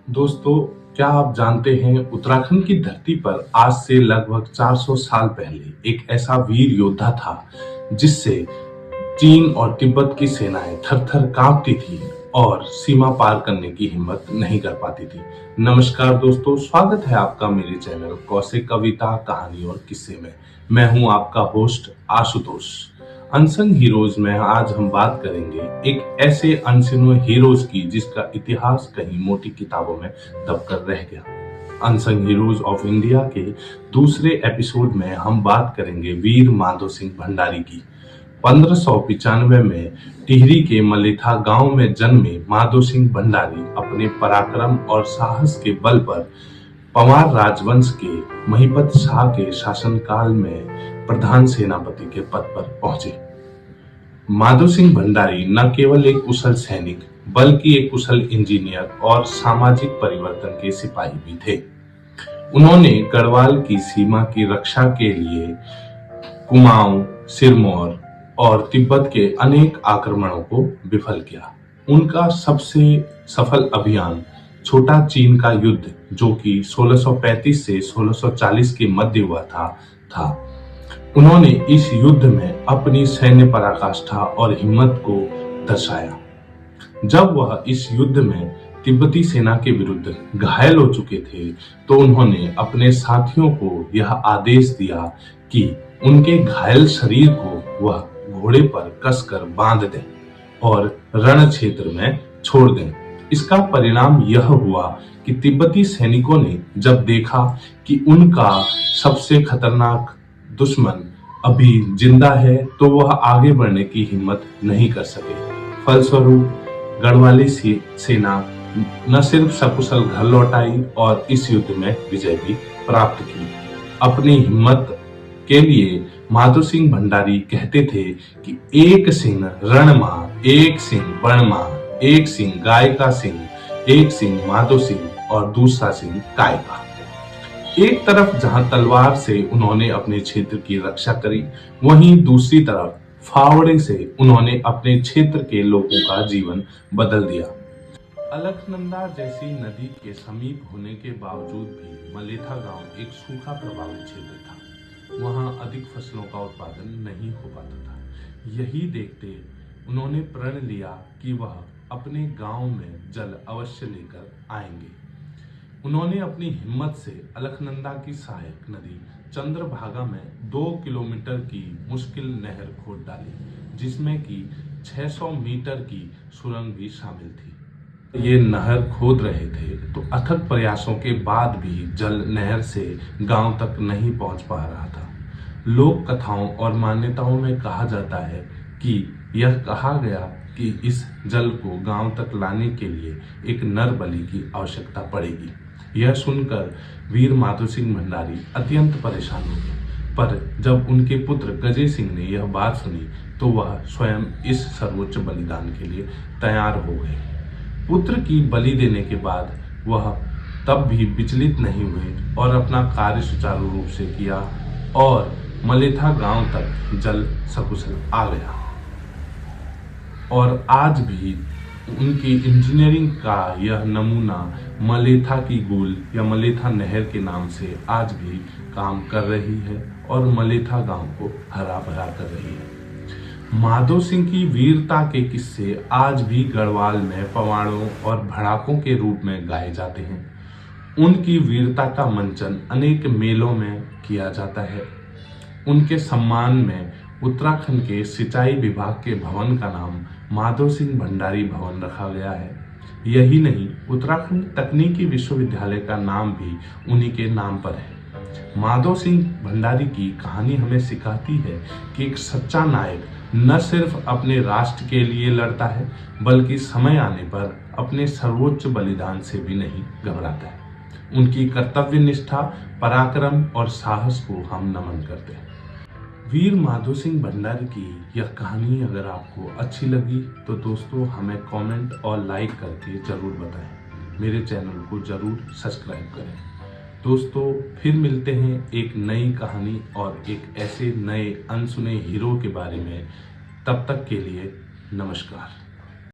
दोस्तों, क्या आप जानते हैं उत्तराखंड की धरती पर आज से लगभग 400 साल पहले एक ऐसा वीर योद्धा था जिससे चीन और तिब्बत की सेनाएं थर-थर कांपती थी और सीमा पार करने की हिम्मत नहीं कर पाती थी। नमस्कार दोस्तों, स्वागत है आपका मेरे चैनल कौशिक कविता कहानी और किस्से में। मैं हूं आपका होस्ट आशुतोष। अनसंग हीरोज में आज हम बात करेंगे एक ऐसे अनसंग हीरोज की जिसका इतिहास कहीं मोटी किताबों में दबकर रह गया। अनसंग हीरोज ऑफ इंडिया के दूसरे एपिसोड में हम बात करेंगे वीर माधो सिंह भंडारी की। 1595 में टिहरी के मलेथा गांव में जन्मे माधो सिंह भंडारी अपने पराक्रम और साहस के बल पर पंवार राजवंश के महिपत शाह के शासनकाल में प्रधान सेनापति के पद पर पहुंचे। माधो सिंह भंडारी न केवल एक कुशल सैनिक बल्कि एक कुशल इंजीनियर और सामाजिक परिवर्तन के सिपाही भी थे। उन्होंने गढ़वाल की सीमा की रक्षा के लिए कुमाऊं, सिरमौर और तिब्बत के अनेक आक्रमणों को विफल किया। उनका सबसे सफल अभियान छोटा चीन का युद्ध, जो कि 1635 से 1640 के मध्य हुआ था। उन्होंने इस युद्ध में अपनी सैन्य पराकाष्ठा और हिम्मत को दर्शाया। जब वह इस युद्ध में तिब्बती सेना के विरुद्ध घायल हो चुके थे, तो उन्होंने अपने साथियों को यह आदेश दिया कि उनके घायल शरीर को वह घोड़े पर कसकर बांध दें और रण क्षेत्र में छोड़ दें। इसका परिणाम यह हुआ कि तिब्बती सैनिकों ने जब देखा कि उनका सबसे खतरनाक दुश्मन अभी जिंदा है, तो वह आगे बढ़ने की हिम्मत नहीं कर सके। फलस्वरूप गढ़वाली सेना न सिर्फ सकुशल घर लौट आई और इस युद्ध में विजय भी प्राप्त की। अपनी हिम्मत के लिए माधो सिंह भंडारी कहते थे कि एक सिंह रणमा, एक सिंह बणमा, एक सिंह गाय का सिंह, एक सिंह माधो सिंह और दूसरा सिंह काय का। एक तरफ जहां तलवार से उन्होंने अपने क्षेत्र की रक्षा करी, वहीं दूसरी तरफ फावड़े से उन्होंने अपने क्षेत्र के लोगों का जीवन बदल दिया। अलकनंदा जैसी नदी के समीप होने के बावजूद भी मलेथा गांव एक सूखा प्रभावित क्षेत्र था। वहां अधिक फसलों का उत्पादन नहीं हो पाता था। यही देखते उन्होंने प्रण लिया कि वह अपने गांव में जल अवश्य लेकर आएंगे। उन्होंने अपनी हिम्मत से अलकनंदा की सहायक नदी चंद्रभागा में 2 किलोमीटर की मुश्किल नहर खोद डाली, जिसमें कि 600 मीटर की सुरंग भी शामिल थी। ये नहर खोद रहे थे तो अथक प्रयासों के बाद भी जल नहर से गांव तक नहीं पहुंच पा रहा था। लोक कथाओं और मान्यताओं में कहा जाता है कि यह कहा गया कि इस जल को गांव तक लाने के लिए एक नर बलि की आवश्यकता पड़ेगी। यह सुनकर वीर माधो सिंह भंडारी अत्यंत परेशान हो गए, पर जब उनके पुत्र गजे सिंह ने यह बात सुनी तो वह स्वयं इस सर्वोच्च बलिदान के लिए तैयार हो गए। पुत्र की बलि देने के बाद वह तब भी विचलित नहीं हुए और अपना कार्य सुचारू रूप से किया और मलेथा गांव तक जल सकुशल आ गया। और आज भी उनकी इंजीनियरिंग का यह नमूना मलेथा की गुल या मलेथा नहर के नाम से आज भी काम कर रही है और मलेथा गांव को हरा भरा कर रही है। माधो सिंह की वीरता के किस्से आज भी गढ़वाल में पवाड़ों और भड़ाकों के रूप में गाए जाते हैं। उनकी वीरता का मंचन अनेक मेलों में किया जाता है। उनके सम्मान में उत्तराखंड के सिंचाई विभाग के भवन का नाम माधो सिंह भंडारी भवन रखा गया है। यही नहीं, उत्तराखंड तकनीकी विश्वविद्यालय का नाम भी उन्हीं के नाम पर है। माधो सिंह भंडारी की कहानी हमें सिखाती है कि एक सच्चा नायक न सिर्फ अपने राष्ट्र के लिए लड़ता है, बल्कि समय आने पर अपने सर्वोच्च बलिदान से भी नहीं घबराता है। उनकी कर्तव्य निष्ठा, पराक्रम और साहस को हम नमन करते हैं। वीर माधो सिंह भंडारी की यह कहानी अगर आपको अच्छी लगी तो दोस्तों हमें कमेंट और लाइक करके जरूर बताएं। मेरे चैनल को जरूर सब्सक्राइब करें। दोस्तों फिर मिलते हैं एक नई कहानी और एक ऐसे नए अनसुने हीरो के बारे में। तब तक के लिए नमस्कार।